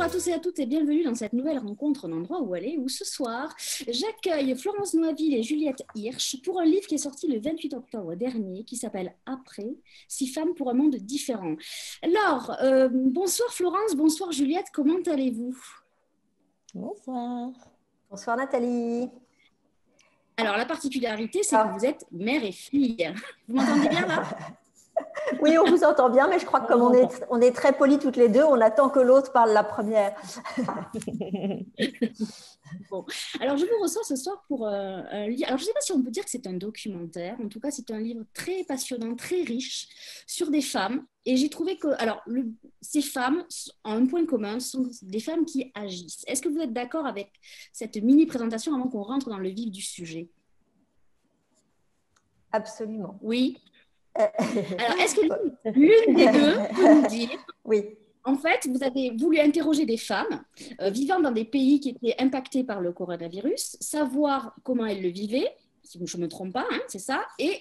à tous et à toutes et bienvenue dans cette nouvelle rencontre d'endroit où aller, où ce soir, j'accueille Florence Noiville et Juliette Hirsch pour un livre qui est sorti le 28 octobre dernier qui s'appelle Après, 6 femmes pour un monde différent. Alors, bonsoir Florence, bonsoir Juliette, comment allez-vous? Bonsoir. Bonsoir Nathalie. Alors, la particularité, c'est que vous êtes mère et fille. Vous m'entendez bien là? Oui, on vous entend bien, mais je crois que comme on est très polis toutes les deux, on attend que l'autre parle la première. Bon. Alors, je vous reçois ce soir pour un livre. Alors, je ne sais pas si on peut dire que c'est un documentaire. En tout cas, c'est un livre très passionnant, très riche sur des femmes. Et j'ai trouvé que, alors, ces femmes ont un point commun, ce sont des femmes qui agissent. Est-ce que vous êtes d'accord avec cette mini-présentation avant qu'on rentre dans le vif du sujet? Absolument. Oui. Alors, est-ce que l'une des deux peut nous dire, oui. En fait, vous avez voulu interroger des femmes vivant dans des pays qui étaient impactés par le coronavirus, savoir comment elles le vivaient, si je ne me trompe pas, hein, c'est ça, et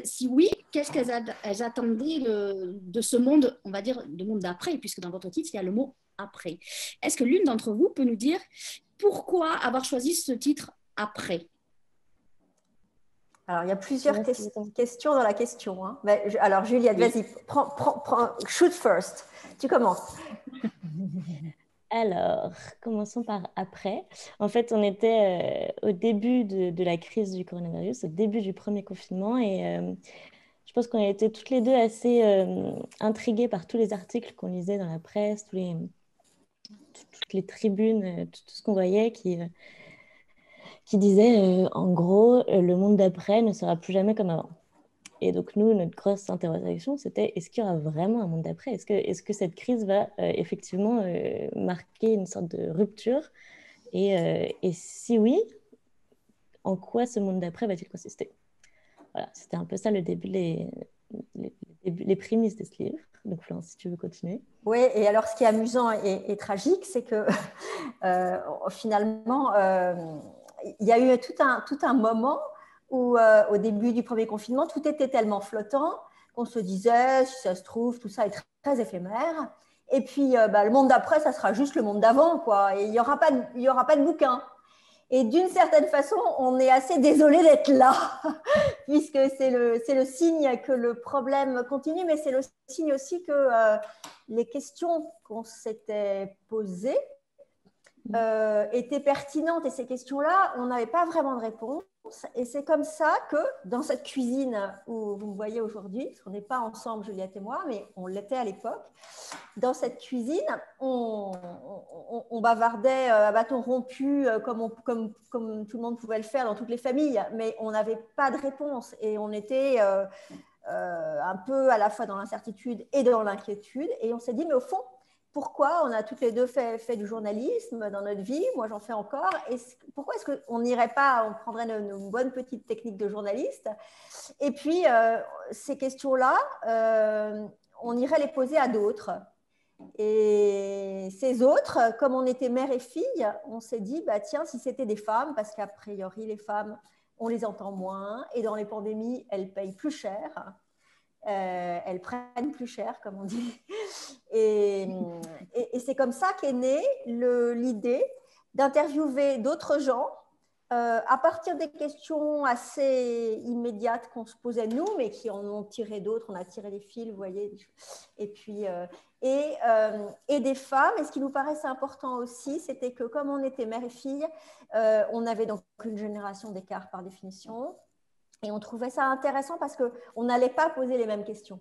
si oui, qu'est-ce qu'elles attendaient de ce monde, on va dire, de monde d'après, puisque dans votre titre, il y a le mot après. Est-ce que l'une d'entre vous peut nous dire pourquoi avoir choisi ce titre après? Alors, il y a plusieurs questions dans la question. Hein. Mais, alors, Juliette, oui. Vas-y, shoot first. Tu commences. Alors, commençons par après. En fait, on était au début de la crise du coronavirus, au début du premier confinement, et je pense qu'on a été toutes les deux assez intriguées par tous les articles qu'on lisait dans la presse, toutes les tribunes, tout ce qu'on voyait qui disait, en gros, le monde d'après ne sera plus jamais comme avant. Et donc, nous, notre grosse interrogation, c'était est-ce qu'il y aura vraiment un monde d'après? Est-ce que cette crise va effectivement marquer une sorte de rupture? Et si oui, en quoi ce monde d'après va-t-il consister? Voilà, c'était un peu ça le début, les prémices de ce livre. Donc, Florence, si tu veux continuer. Oui, et alors, ce qui est amusant et tragique, c'est que finalement, il y a eu tout un moment où, au début du premier confinement, tout était tellement flottant qu'on se disait, si ça se trouve, tout ça est très, très éphémère. Et puis, le monde d'après, ça sera juste le monde d'avant, quoi. Et il n'y aura pas de bouquin. Et d'une certaine façon, on est assez désolé d'être là, puisque c'est le signe que le problème continue, mais c'est le signe aussi que les questions qu'on s'était posées étaient pertinentes. Et ces questions-là, on n'avait pas vraiment de réponse. Et c'est comme ça que dans cette cuisine où vous me voyez aujourd'hui, parce qu'on n'est pas ensemble, Juliette et moi, mais on l'était à l'époque, dans cette cuisine, on bavardait à bâton rompu comme tout le monde pouvait le faire dans toutes les familles, mais on n'avait pas de réponse et on était un peu à la fois dans l'incertitude et dans l'inquiétude. Et on s'est dit, mais au fond, pourquoi on a toutes les deux fait du journalisme dans notre vie? Moi, j'en fais encore. Et pourquoi est-ce qu'on n'irait pas, on prendrait nos bonnes petites techniques de journaliste et puis, ces questions-là, on irait les poser à d'autres. Et ces autres, comme on était mère et fille, on s'est dit, bah, tiens, si c'était des femmes, parce qu'a priori, les femmes, on les entend moins, et dans les pandémies, elles payent plus cher. Elles prennent plus cher, comme on dit. Et c'est comme ça qu'est née l'idée d'interviewer d'autres gens à partir des questions assez immédiates qu'on se posait nous, mais qui en ont tiré d'autres. On a tiré des fils, vous voyez. Et puis, et des femmes. Et ce qui nous paraissait important aussi, c'était que comme on était mère et fille, on avait donc une génération d'écart par définition. Et on trouvait ça intéressant parce qu'on n'allait pas poser les mêmes questions.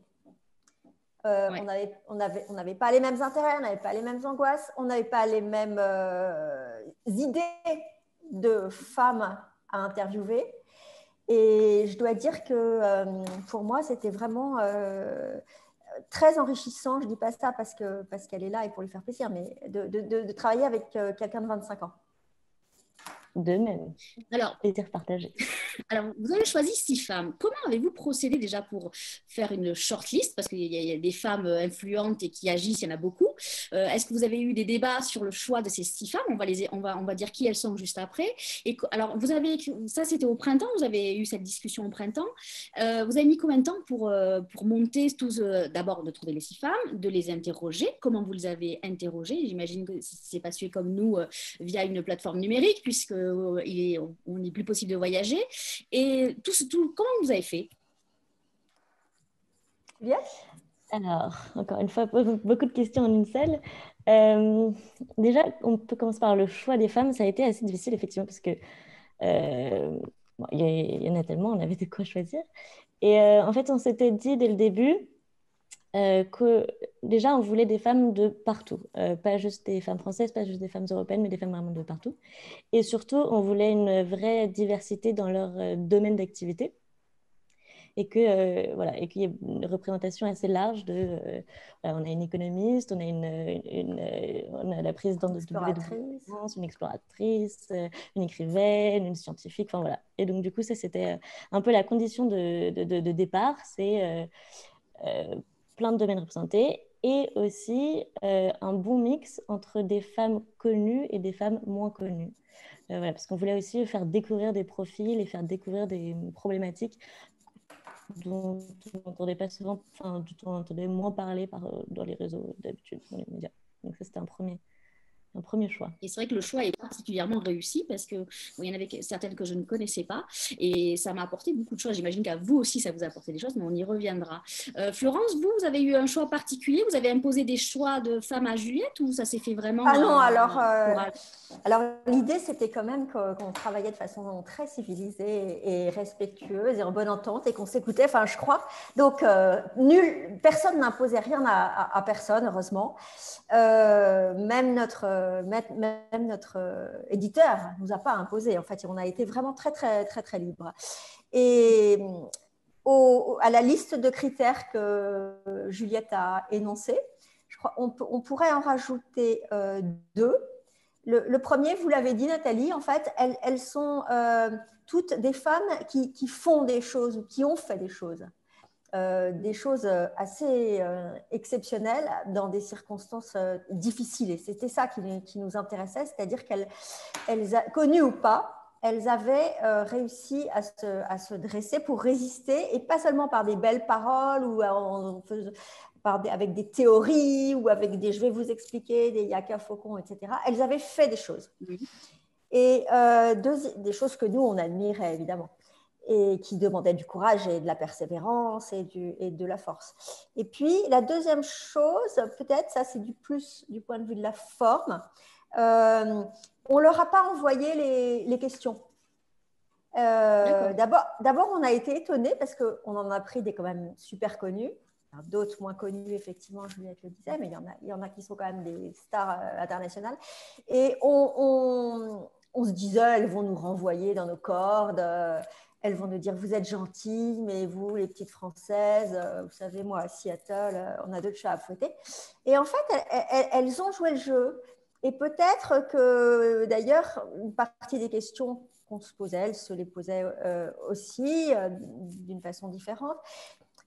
Ouais. On n'avait pas les mêmes intérêts, on n'avait pas les mêmes angoisses, on n'avait pas les mêmes idées de femmes à interviewer. Et je dois dire que pour moi, c'était vraiment très enrichissant. Je ne dis pas ça parce qu'elle est là et pour lui faire plaisir, mais de travailler avec quelqu'un de 25 ans. De même, Alors, plaisir partagé. Alors, vous avez choisi 6 femmes. Comment avez-vous procédé déjà pour faire une shortlist? Parce qu'il y a des femmes influentes et qui agissent, il y en a beaucoup. Est-ce que vous avez eu des débats sur le choix de ces 6 femmes? On va dire qui elles sont juste après. Alors, ça c'était au printemps, vous avez eu cette discussion au printemps. Vous avez mis combien de temps pour monter tous, d'abord de trouver les 6 femmes, de les interroger? Comment vous les avez interrogées? J'imagine que c'est pas suivi comme nous via une plateforme numérique, puisqu'on n'est plus possible de voyager. Et comment vous avez fait? Bien. Alors, encore une fois, beaucoup de questions en une seule. Déjà, on peut commencer par le choix des femmes. Ça a été assez difficile, effectivement, parce que bon, il y en a tellement, on avait de quoi choisir. Et en fait, on s'était dit dès le début que déjà, on voulait des femmes de partout. Pas juste des femmes françaises, pas juste des femmes européennes, mais des femmes vraiment de partout. Et surtout, on voulait une vraie diversité dans leur domaine d'activité. Et voilà, et qu'il y ait une représentation assez large on a une économiste, on a la présidente de WWF, une exploratrice, une écrivaine, une scientifique, enfin voilà. Et donc du coup, ça c'était un peu la condition de départ, c'est plein de domaines représentés et aussi un bon mix entre des femmes connues et des femmes moins connues. Voilà, parce qu'on voulait aussi faire découvrir des profils et faire découvrir des problématiques dont on n'entendait pas souvent, enfin, dont on entendait moins parler dans les réseaux d'habitude, dans les médias. Donc ça, c'était un premier choix. Et c'est vrai que le choix est particulièrement réussi parce que bon, il y en avait certaines que je ne connaissais pas et ça m'a apporté beaucoup de choses. J'imagine qu'à vous aussi, ça vous a apporté des choses, mais on y reviendra. Florence, vous avez eu un choix particulier? Vous avez imposé des choix de femmes à Juliette ou ça s'est fait vraiment Ah non, alors l'idée, c'était quand même qu'on travaillait de façon très civilisée et respectueuse et en bonne entente et qu'on s'écoutait, enfin, je crois. Donc, personne n'imposait rien à personne, heureusement. Même notre éditeur ne nous a pas imposé. En fait, on a été vraiment très, très, très, très libre. Et à la liste de critères que Juliette a énoncée, je crois on pourrait en rajouter 2. Le premier, vous l'avez dit, Nathalie, en fait, elles sont toutes des femmes qui font des choses ou qui ont fait des choses assez exceptionnelles dans des circonstances difficiles. Et c'était ça qui nous intéressait, c'est-à-dire qu'elles, connues ou pas, elles avaient réussi à se dresser pour résister, et pas seulement par des belles paroles ou avec des théories ou avec des « je vais vous expliquer », des « yaka faucon », etc. Elles avaient fait des choses. Et des choses que nous, on admirait, évidemment, et qui demandaient du courage et de la persévérance et de la force. Et puis, la deuxième chose, peut-être, ça c'est plus du point de vue de la forme, on ne leur a pas envoyé les questions. D'abord, on a été étonnés parce qu'on en a pris des quand même super connus. D'autres moins connus, effectivement, Juliette le disait, mais il y en a qui sont quand même des stars internationales. Et on se disait, elles vont nous renvoyer dans nos cordes, elles vont nous dire, vous êtes gentilles, mais vous, les petites Françaises, vous savez, moi, à Seattle, on a d'autres chats à fouetter. Et en fait, elles ont joué le jeu. Et peut-être que, d'ailleurs, une partie des questions qu'on se posait, elles se les posaient aussi d'une façon différente.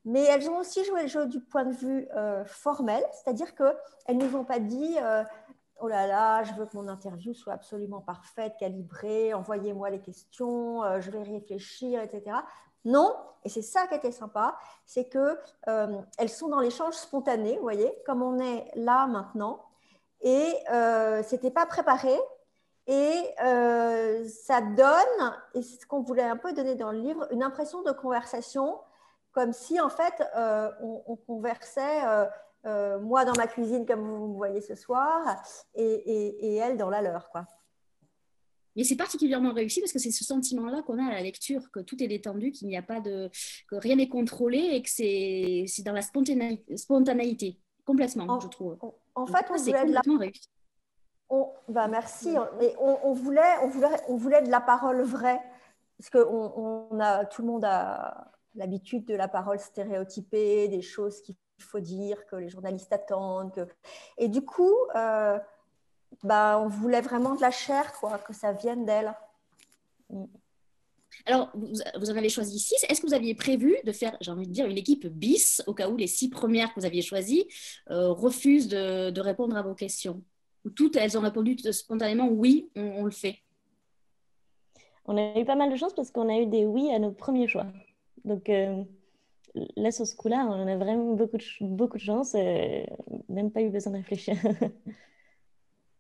Mais elles ont aussi joué le jeu du point de vue formel, c'est-à-dire qu'elles ne nous ont pas dit oh là là, je veux que mon interview soit absolument parfaite, calibrée, envoyez-moi les questions, je vais réfléchir, etc. Non, et c'est ça qui était sympa, c'est qu'elles sont dans l'échange spontané, vous voyez, comme on est là maintenant, et c'était pas préparé. Et ça donne, et c'est ce qu'on voulait un peu donner dans le livre, une impression de conversation, comme si en fait on conversait, moi dans ma cuisine comme vous me voyez ce soir, et elle dans la leur, quoi. Mais c'est particulièrement réussi parce que c'est ce sentiment-là qu'on a à la lecture, que tout est détendu, qu'il n'y a pas que rien n'est contrôlé et que c'est dans la spontanéité, complètement, je trouve. En fait, c'est complètement réussi. Merci. Mais on voulait de la parole vraie, parce que tout le monde a l'habitude de la parole stéréotypée, des choses qu'il faut dire, que les journalistes attendent. Et du coup, on voulait vraiment de la chair, quoi, que ça vienne d'elle. Alors, vous en avez choisi 6. Est-ce que vous aviez prévu de faire, j'ai envie de dire, une équipe bis au cas où les 6 premières que vous aviez choisies refusent de répondre à vos questions? Ou toutes, elles ont répondu spontanément oui, on le fait. On a eu pas mal de chance parce qu'on a eu des oui à nos premiers choix. Donc là, sur ce coup-là, on a vraiment beaucoup de chance. Même pas eu besoin de réfléchir.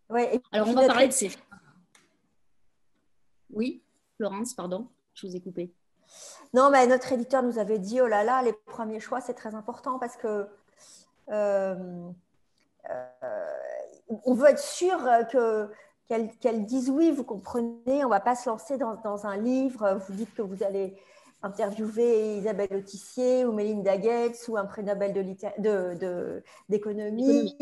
Ouais, alors, on va parler de ces... Oui, Florence, pardon, je vous ai coupé. Non, mais notre éditeur nous avait dit, oh là là, les premiers choix, c'est très important parce que on veut être sûr qu'elles disent oui, vous comprenez, on ne va pas se lancer dans un livre, vous dites que vous allez interviewer Isabelle Autissier ou Melinda Gates ou un prix Nobel d'économie.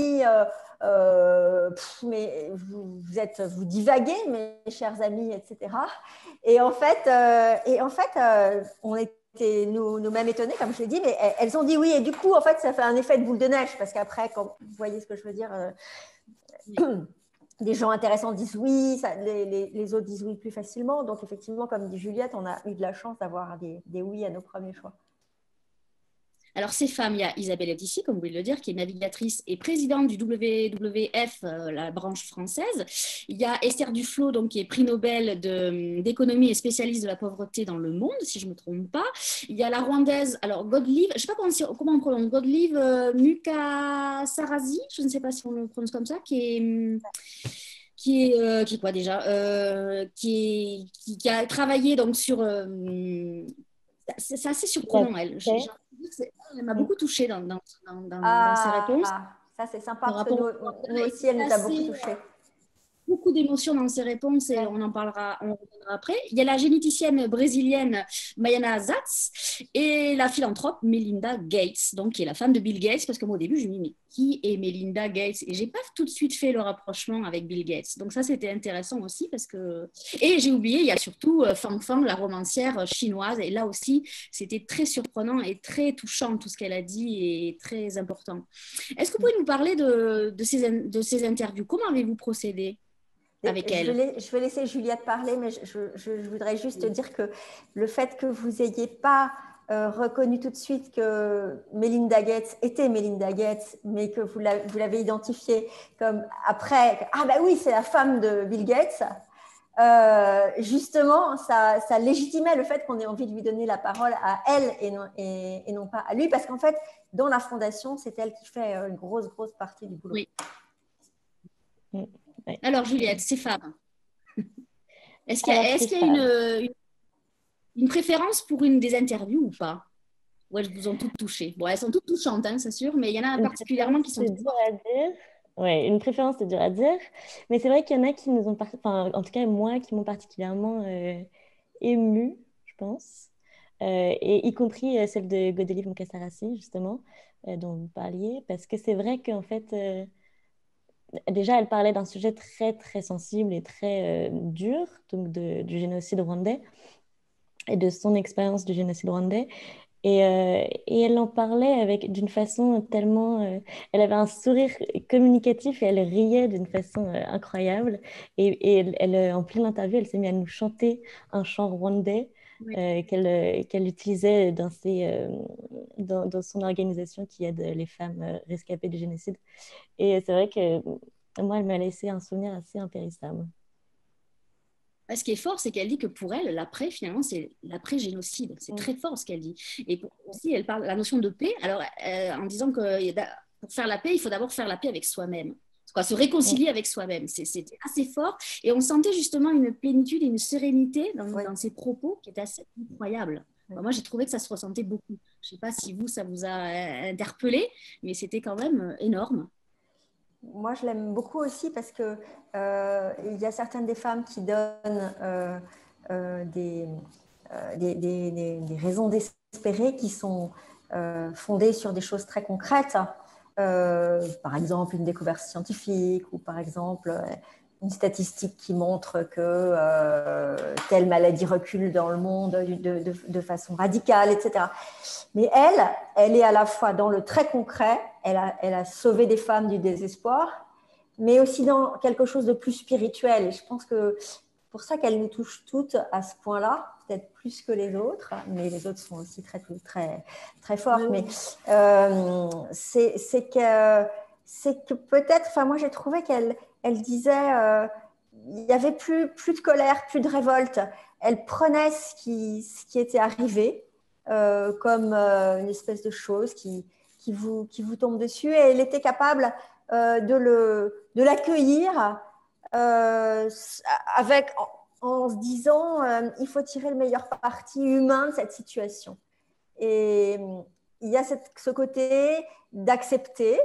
Mais vous divaguez, mes chers amis, etc. Et en fait, on était nous-mêmes étonnés, comme je l'ai dit, mais elles ont dit oui. Et du coup, en fait, ça fait un effet de boule de neige parce qu'après, quand vous voyez ce que je veux dire, des gens intéressants disent oui, les autres disent oui plus facilement. Donc, effectivement, comme dit Juliette, on a eu de la chance d'avoir des oui à nos premiers choix. Alors, ces femmes, il y a Isabelle Autissier, comme vous voulez le dire, qui est navigatrice et présidente du WWF, la branche française. Il y a Esther Duflo, donc, qui est prix Nobel d'économie et spécialiste de la pauvreté dans le monde, si je ne me trompe pas. Il y a la Rwandaise, alors Godlive, je ne sais pas comment on prononce, Godlive Mukasarazi, je ne sais pas si on le prononce comme ça, qui est quoi déjà qui a travaillé donc sur... c'est assez surprenant, elle. Elle m'a beaucoup touchée dans ses réponses. Ça, c'est sympa, parce que nous aussi, elle nous a beaucoup touchés. Beaucoup d'émotions dans ses réponses et on en reviendra après. Il y a la généticienne brésilienne Mayana Zatz et la philanthrope Melinda Gates, donc qui est la femme de Bill Gates, parce que moi au début je me dis mais qui est Melinda Gates? Et j'ai pas tout de suite fait le rapprochement avec Bill Gates. Donc ça c'était intéressant aussi parce que... Et j'ai oublié, il y a surtout Fang Fang, la romancière chinoise, et là aussi c'était très surprenant et très touchant tout ce qu'elle a dit et très important. Est-ce que vous pouvez nous parler de ces interviews? Comment avez-vous procédé avec elle? Je vais laisser Juliette parler, mais je voudrais juste dire que le fait que vous n'ayez pas reconnu tout de suite que Melinda Gates était Melinda Gates, mais que vous l'avez identifiée comme après, ah bah oui, c'est la femme de Bill Gates, justement, ça légitimait le fait qu'on ait envie de lui donner la parole à elle et non pas à lui, parce qu'en fait, dans la fondation, c'est elle qui fait une grosse partie du boulot. Oui. Alors, Juliette, ces femmes, est-ce qu'il y a une préférence pour une des interviews ou pas? Ou elles vous ont toutes touchées? Bon, elles sont toutes touchantes, hein, c'est sûr, mais il y en a particulièrement qui sont... C'est dur à dire. Oui, une préférence, c'est dur à dire. Mais c'est vrai qu'il y en a qui nous ont... Enfin, en tout cas, moi, qui m'ont particulièrement émue, je pense. Et y compris celle de Godelieve Mukasarasi, justement, dont vous parliez. Parce que c'est vrai qu'en fait... déjà, elle parlait d'un sujet très sensible et très dur, donc du génocide rwandais et de son expérience du génocide rwandais. Et elle en parlait d'une façon tellement... elle avait un sourire communicatif et elle riait d'une façon incroyable. Et en pleine interview, elle s'est mise à nous chanter un chant rwandais qu'elle utilisait dans son organisation qui aide les femmes rescapées du génocide. Et c'est vrai que moi, elle m'a laissé un souvenir assez impérissable. Ce qui est fort, c'est qu'elle dit que pour elle, l'après, finalement, c'est l'après-génocide. C'est très fort ce qu'elle dit. Et aussi, elle parle de la notion de paix, alors, en disant que pour faire la paix, il faut d'abord faire la paix avec soi-même. Se réconcilier avec soi-même. C'était assez fort. Et on sentait justement une plénitude et une sérénité dans ses propos qui étaient assez incroyables. Enfin, moi, j'ai trouvé que ça se ressentait beaucoup. Je ne sais pas si ça vous a interpellé, mais c'était quand même énorme. Moi, je l'aime beaucoup aussi parce que il y a certaines des femmes qui donnent des raisons d'espérer qui sont fondées sur des choses très concrètes. Par exemple, une découverte scientifique ou par exemple une statistique qui montre que telle maladie recule dans le monde de façon radicale, etc. Mais elle est à la fois dans le très concret, elle a sauvé des femmes du désespoir, mais aussi dans quelque chose de plus spirituel. Et je pense que pour ça qu'elle nous touche toutes à ce point-là, peut-être plus que les autres, mais les autres sont aussi très, très, très fortes. Mais c'est que peut-être, enfin moi j'ai trouvé qu'elle disait, il n'y avait plus de colère, plus de révolte. Elle prenait ce qui était arrivé comme une espèce de chose qui vous tombe dessus, et elle était capable de l'accueillir en se disant il faut tirer le meilleur parti humain de cette situation. Et il y a ce côté d'accepter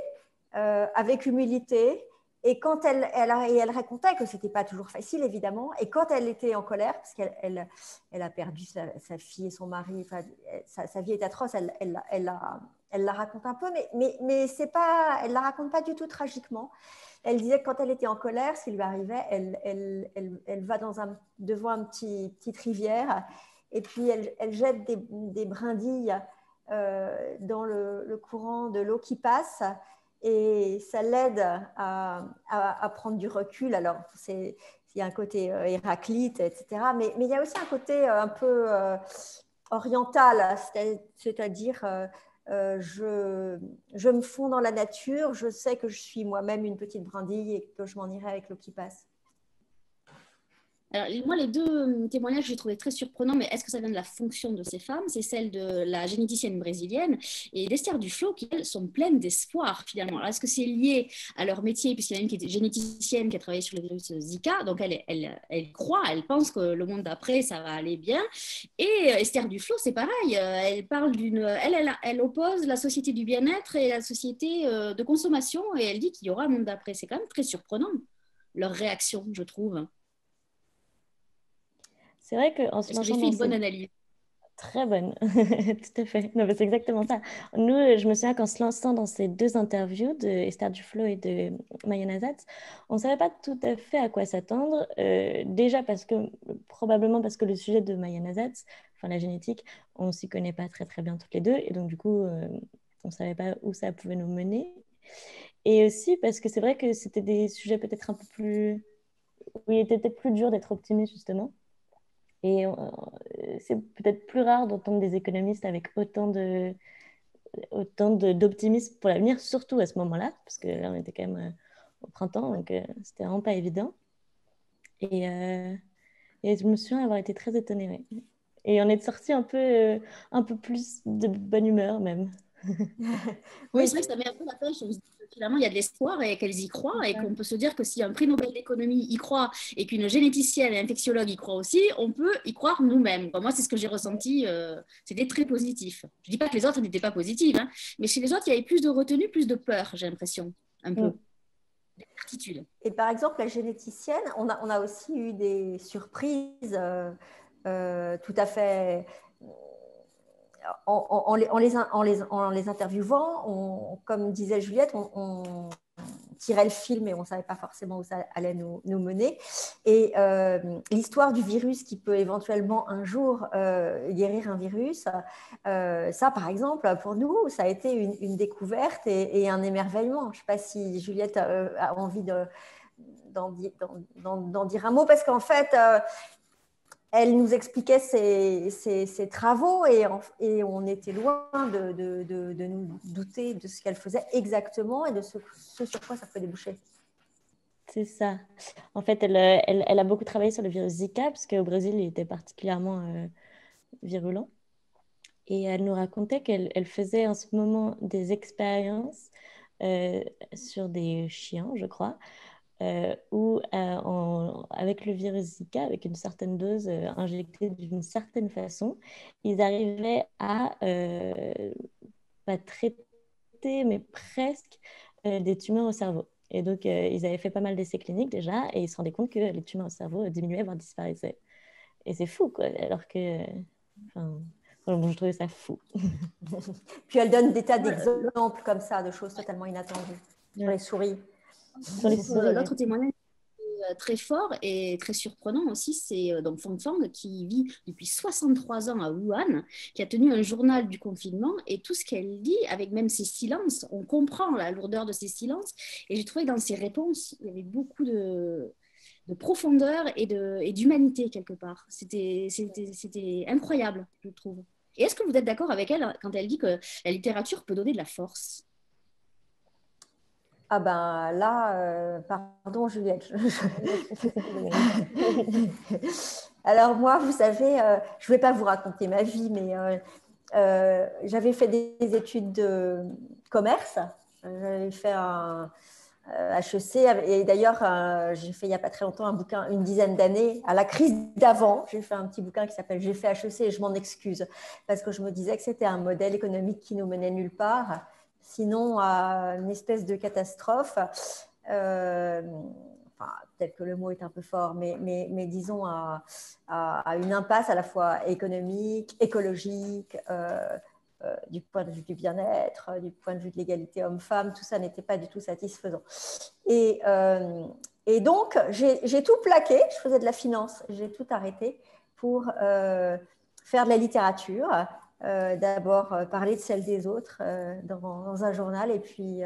avec humilité. Et quand elle racontait que ce n'était pas toujours facile, évidemment, et quand elle était en colère, parce qu'elle a perdu sa fille et son mari, enfin, sa vie est atroce, elle la raconte un peu, mais c'est pas, elle ne la raconte pas du tout tragiquement. Elle disait que quand elle était en colère, ce qui lui arrivait, elle va devant une petite rivière, et puis elle jette des brindilles dans le courant de l'eau qui passe, et ça l'aide à prendre du recul. Alors, il y a un côté héraclite, etc. Mais il y a aussi un côté un peu oriental, c'est-à-dire je me fonds dans la nature, je sais que je suis moi-même une petite brindille et que je m'en irai avec l'eau qui passe. Alors, moi, les deux témoignages, j'ai trouvé très surprenants, mais est-ce que ça vient de la fonction de ces femmes? C'est celle de la généticienne brésilienne et d'Esther Duflo, qui, elles, sont pleines d'espoir, finalement. Alors, est-ce que c'est lié à leur métier, puisqu'il y en a une qui était généticienne, qui a travaillé sur le virus Zika, donc elle croit, elle pense que le monde d'après, ça va aller bien. Et Esther Duflo, c'est pareil, elle parle elle oppose la société du bien-être et la société de consommation, et elle dit qu'il y aura un monde d'après. C'est quand même très surprenant, leur réaction, je trouve. C'est vrai qu'en se Est-ce que j'ai lançant fait dans une bonne analyse? Très bonne, tout à fait. Non, mais c'est exactement ça. Nous, je me souviens qu'en se lançant dans ces deux interviews de Esther Duflo et de Maya Nazat, on ne savait pas tout à fait à quoi s'attendre. Déjà probablement parce que le sujet de Maya Nazat, enfin la génétique, on ne s'y connaît pas très très bien toutes les deux, et donc du coup, on ne savait pas où ça pouvait nous mener. Et aussi parce que c'est vrai que c'était des sujets peut-être un peu plus, où il était peut-être plus dur d'être optimiste justement. Et c'est peut-être plus rare d'entendre des économistes avec autant d'optimisme pour l'avenir, surtout à ce moment-là, parce que là, on était quand même au printemps, donc c'était vraiment pas évident. Et je me souviens avoir été très étonnée. Ouais. Et on est sorti un peu plus de bonne humeur même. Oui, c'est vrai que ça met un peu la pêche. Finalement, il y a de l'espoir et qu'elles y croient, et qu'on peut se dire que si un prix Nobel d'économie y croit et qu'une généticienne et infectiologue y croient aussi, on peut y croire nous-mêmes. Moi, c'est ce que j'ai ressenti. C'était très positif. Je ne dis pas que les autres n'étaient pas positives, hein, mais chez les autres, il y avait plus de retenue, plus de peur, j'ai l'impression, un peu. D'incertitude. Et par exemple, la généticienne, on a aussi eu des surprises tout à fait. En les interviewant, comme disait Juliette, on tirait le film et on ne savait pas forcément où ça allait nous mener. Et l'histoire du virus qui peut éventuellement un jour guérir un virus, ça, par exemple, pour nous, ça a été une découverte et un émerveillement. Je ne sais pas si Juliette a envie d'en dire un mot, parce qu'en fait, elle nous expliquait ses travaux et on était loin de nous douter de ce qu'elle faisait exactement et de ce sur quoi ça peut déboucher. C'est ça. En fait, elle a beaucoup travaillé sur le virus Zika, parce qu'au Brésil, il était particulièrement virulent. Et elle nous racontait qu'elle faisait en ce moment des expériences sur des chiens, je crois, où avec le virus Zika, avec une certaine dose injectée d'une certaine façon, ils arrivaient à pas traiter, mais presque des tumeurs au cerveau. Et donc, ils avaient fait pas mal d'essais cliniques déjà, et ils se rendaient compte que les tumeurs au cerveau diminuaient, voire disparaissaient. Et c'est fou, quoi. Alors que... bon, je trouvais ça fou. Puis elle donne des tas d'exemples comme ça, de choses totalement inattendues. Sur les souris. L'autre témoignage très fort et très surprenant aussi, c'est donc Fang Fang, qui vit depuis 63 ans à Wuhan, qui a tenu un journal du confinement, et tout ce qu'elle dit, avec même ses silences, on comprend la lourdeur de ses silences, et j'ai trouvé que dans ses réponses, il y avait beaucoup de profondeur et d'humanité quelque part. C'était incroyable, je trouve. Et est-ce que vous êtes d'accord avec elle quand elle dit que la littérature peut donner de la force? Ah ben là, pardon Juliette. Alors moi, vous savez, je ne vais pas vous raconter ma vie, mais j'avais fait des études de commerce. J'avais fait un HEC. Et d'ailleurs, j'ai fait il n'y a pas très longtemps un bouquin, une dizaine d'années, à la crise d'avant. J'ai fait un petit bouquin qui s'appelle J'ai fait HEC et je m'en excuse. Parce que je me disais que c'était un modèle économique qui nous menait nulle part, sinon à une espèce de catastrophe. Enfin, peut-être que le mot est un peu fort, mais disons à une impasse à la fois économique, écologique, du point de vue du bien-être, du point de vue de l'égalité homme-femme, tout ça n'était pas du tout satisfaisant. Et donc, j'ai tout plaqué, je faisais de la finance, j'ai tout arrêté pour faire de la littérature. D'abord parler de celle des autres dans un journal et puis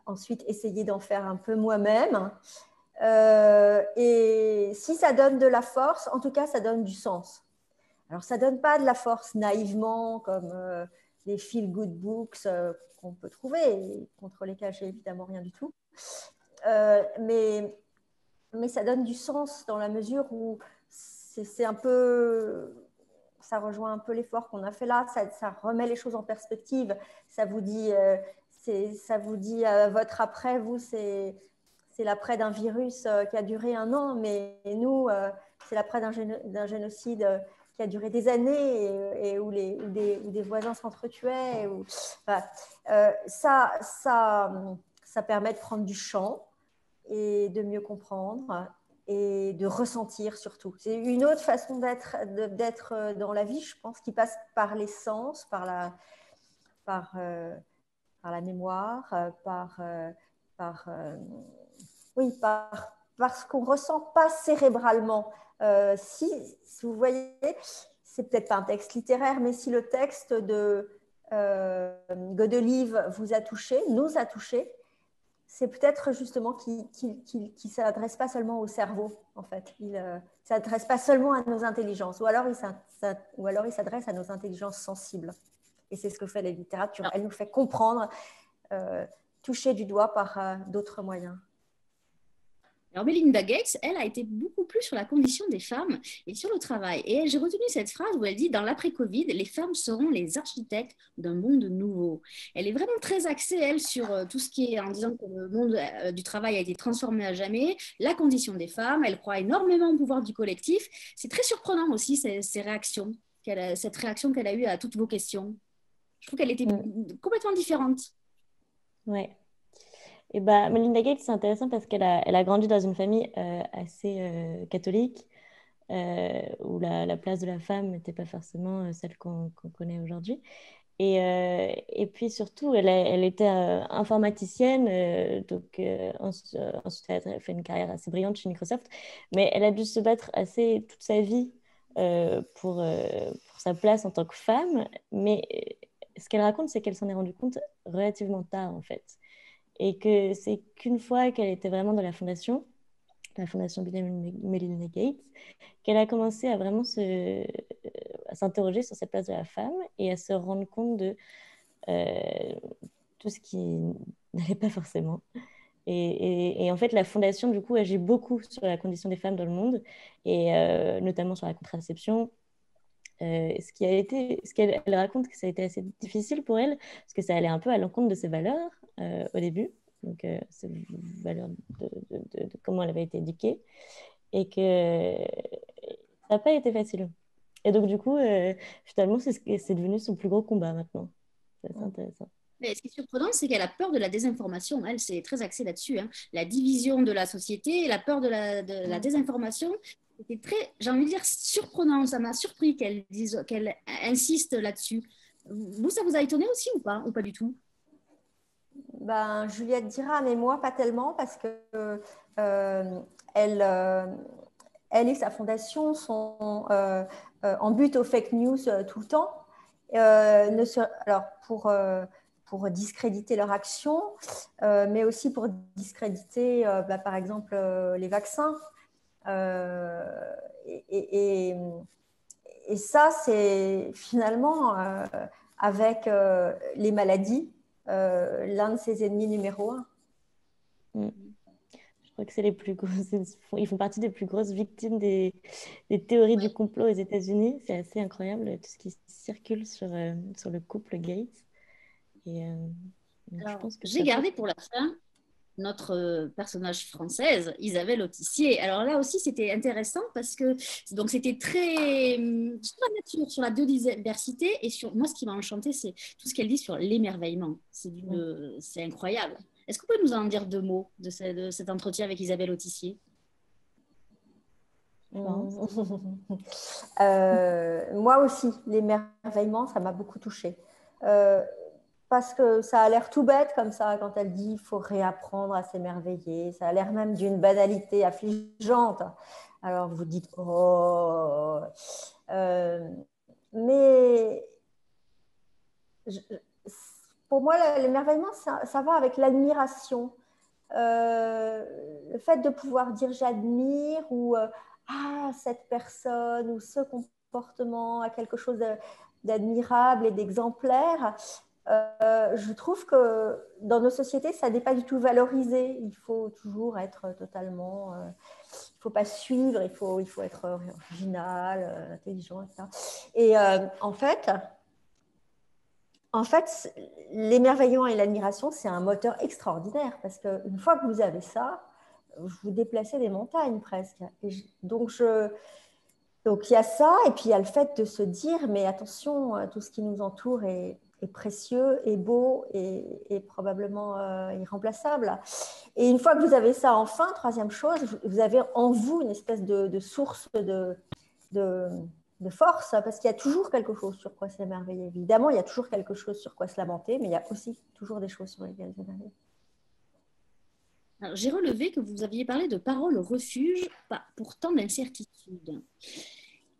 ensuite essayer d'en faire un peu moi-même. Et si ça donne de la force, en tout cas, ça donne du sens. Alors, ça ne donne pas de la force naïvement, comme les feel-good books qu'on peut trouver, et contre lesquels j'ai évidemment rien du tout. Mais ça donne du sens dans la mesure où c'est un peu... Ça rejoint un peu l'effort qu'on a fait là, ça remet les choses en perspective. Ça vous dit, votre après, vous, c'est l'après d'un virus qui a duré 1 an, mais nous, c'est l'après d'un génocide qui a duré des années et où des voisins s'entretuaient. Enfin, ça permet de prendre du champ et de mieux comprendre et de ressentir surtout. C'est une autre façon d'être dans la vie, je pense, qui passe par les sens, par la mémoire, par ce qu'on ne ressent pas cérébralement. Si vous voyez, c'est peut-être pas un texte littéraire, mais si le texte de Godelieve vous a touché, nous a touché, c'est peut-être justement qu'il ne s'adresse pas seulement au cerveau, en fait. Il ne s'adresse pas seulement à nos intelligences, ou alors il s'adresse à nos intelligences sensibles. Et c'est ce que fait la littérature. Elle nous fait comprendre, toucher du doigt par d'autres moyens. Alors, Melinda Gates, elle a été beaucoup plus sur la condition des femmes et sur le travail. Et j'ai retenu cette phrase où elle dit, dans l'après-Covid, les femmes seront les architectes d'un monde nouveau. Elle est vraiment très axée, elle, sur tout ce qui est, en disant que le monde du travail a été transformé à jamais, la condition des femmes. Elle croit énormément au pouvoir du collectif. C'est très surprenant aussi, ces réactions, cette réaction qu'elle a eue à toutes vos questions. Je trouve qu'elle était complètement différente. Ouais. Et bah, Melinda Gates, c'est intéressant parce qu'elle a grandi dans une famille assez catholique, où la place de la femme n'était pas forcément celle qu'on connaît aujourd'hui. Et puis surtout, elle était informaticienne, ensuite elle a fait une carrière assez brillante chez Microsoft, mais elle a dû se battre assez toute sa vie pour sa place en tant que femme. Mais ce qu'elle raconte, c'est qu'elle s'en est rendue compte relativement tard, en fait. Et que c'est qu'une fois qu'elle était vraiment dans la fondation Bill et Melinda Gates, qu'elle a commencé à vraiment à s'interroger sur cette place de la femme et à se rendre compte de tout ce qui n'allait pas forcément. Et en fait, la fondation, du coup, agit beaucoup sur la condition des femmes dans le monde, et notamment sur la contraception. Ce qu'elle raconte que ça a été assez difficile pour elle, parce que ça allait un peu à l'encontre de ses valeurs au début, donc ses valeurs de comment elle avait été éduquée, et que ça n'a pas été facile. Et donc, du coup, finalement, c'est devenu son plus gros combat maintenant. C'est assez intéressant. Mais ce qui est surprenant, c'est qu'elle a peur de la désinformation. Elle, c'est très axé là-dessus. Hein. La division de la société, la peur de la désinformation. C'était très, j'ai envie de dire, surprenant. Ça m'a surpris qu'elle insiste là-dessus. Vous, ça vous a étonné aussi ou pas du tout? Ben, Juliette dira, mais moi, pas tellement, parce que elle et sa fondation sont en but aux fake news tout le temps. Alors, pour discréditer leur action, mais aussi pour discréditer, par exemple, les vaccins. Et ça, c'est finalement, avec les maladies, l'un de ses ennemis numéro un. Je crois que c'est les plus grosses, ils font partie des plus grosses victimes des théories du complot aux États-Unis. C'est assez incroyable tout ce qui circule sur le couple Gates. Et je Alors, pense que j'ai ça peut... gardé pour la fin notre personnage française, Isabelle Autissier. Alors là aussi, c'était intéressant parce que donc c'était très sur la nature, sur la biodiversité et sur moi, ce qui m'a enchanté, c'est tout ce qu'elle dit sur l'émerveillement. C'est incroyable. Est-ce que vous pouvez nous en dire 2 mots de cet entretien avec Isabelle Autissier? Moi aussi, l'émerveillement, ça m'a beaucoup touchée. Parce que ça a l'air tout bête comme ça quand elle dit qu'il faut réapprendre à s'émerveiller. Ça a l'air même d'une banalité affligeante. Alors vous dites oh, mais pour moi l'émerveillement ça va avec l'admiration. Le fait de pouvoir dire j'admire ou cette personne ou ce comportement a quelque chose d'admirable et d'exemplaire. Je trouve que dans nos sociétés, ça n'est pas du tout valorisé. Il faut toujours être totalement... il ne faut pas suivre, il faut être original, intelligent, etc. Et en fait, l'émerveillement et l'admiration, c'est un moteur extraordinaire parce qu'une fois que vous avez ça, vous déplacez des montagnes presque. Donc, il y a ça, et puis il y a le fait de se dire, mais attention, tout ce qui nous entoure est précieux, est beau et probablement irremplaçable. Et une fois que vous avez ça, enfin, troisième chose, vous avez en vous une espèce de source de force, parce qu'il y a toujours quelque chose sur quoi s'émerveiller. Évidemment, il y a toujours quelque chose sur quoi se lamenter, mais il y a aussi toujours des choses sur lesquelles s'émerveiller. J'ai relevé que vous aviez parlé de paroles refuge pour tant d'incertitudes.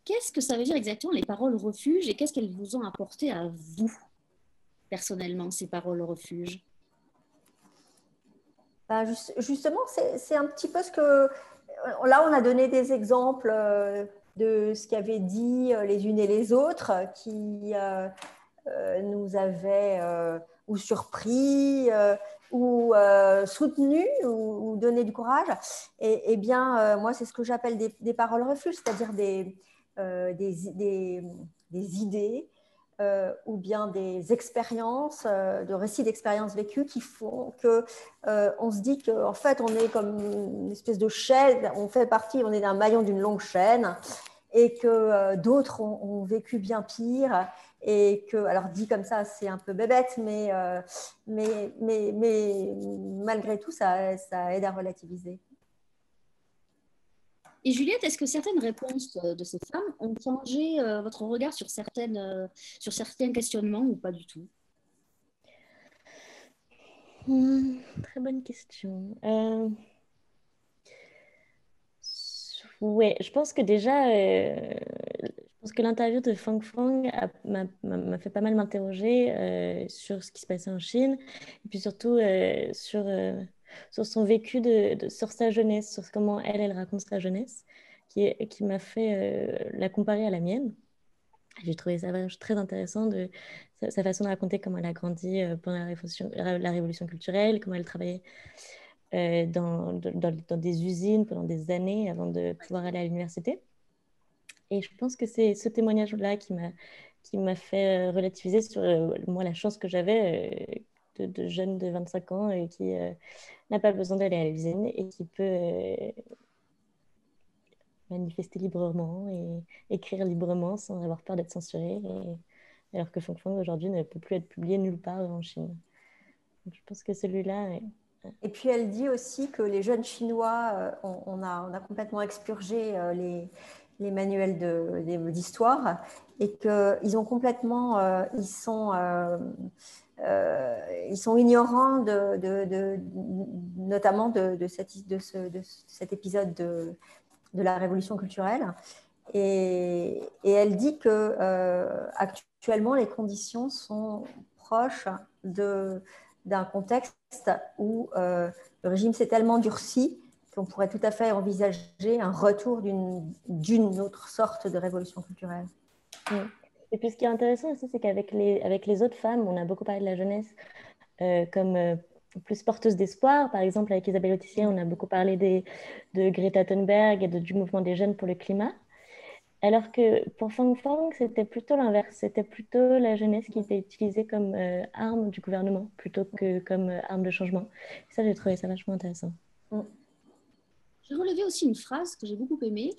Qu'est-ce que ça veut dire exactement les paroles refuge et qu'est-ce qu'elles vous ont apporté à vous, personnellement, ces paroles refuge? Justement, c'est un petit peu ce que... Là, on a donné des exemples de ce qu'avaient dit les unes et les autres qui nous avaient ou surpris ou soutenu ou donné du courage. Et bien, moi, c'est ce que j'appelle des paroles refuges, c'est-à-dire des idées ou bien des expériences, de récits d'expériences vécues qui font que on se dit qu'en fait, on est comme une espèce de chaîne, on fait partie, on est un maillon d'une longue chaîne et que d'autres ont vécu bien pire et que, alors dit comme ça, c'est un peu bébête, mais malgré tout, ça aide à relativiser. Et Juliette, est-ce que certaines réponses de ces femmes ont changé votre regard sur certains questionnements ou pas du tout? Très bonne question. Ouais, je pense que déjà, l'interview de Fang Fang m'a fait pas mal m'interroger sur ce qui se passait en Chine, et puis surtout sur son vécu, sur sa jeunesse, sur comment elle raconte sa jeunesse, qui m'a fait la comparer à la mienne. J'ai trouvé ça très intéressant sa façon de raconter comment elle a grandi pendant la révolution culturelle, comment elle travaillait dans des usines pendant des années avant de pouvoir aller à l'université. Et je pense que c'est ce témoignage-là qui m'a fait relativiser sur moi la chance que j'avais de jeune de 25 ans et qui n'a pas besoin d'aller à l'usine et qui peut manifester librement et écrire librement sans avoir peur d'être censuré. Alors que Fang Fang aujourd'hui ne peut plus être publié nulle part en Chine. Donc, je pense que celui-là est... Et puis elle dit aussi que les jeunes Chinois, on a complètement expurgé les manuels d'histoire et qu'ils ont complètement, ils sont ignorants notamment de cet épisode de la révolution culturelle. Et elle dit que actuellement, les conditions sont proches d'un contexte où le régime s'est tellement durci qu'on pourrait tout à fait envisager un retour d'une autre sorte de révolution culturelle. Et puis ce qui est intéressant aussi, c'est qu'avec avec les autres femmes, on a beaucoup parlé de la jeunesse comme plus porteuse d'espoir. Par exemple, avec Isabelle Autissier, on a beaucoup parlé de Greta Thunberg et du mouvement des jeunes pour le climat. Alors que pour Fang Fang, c'était plutôt l'inverse. C'était plutôt la jeunesse qui était utilisée comme arme du gouvernement plutôt que comme arme de changement. Et ça, j'ai trouvé ça vachement intéressant. J'ai relevé aussi une phrase que j'ai beaucoup aimée.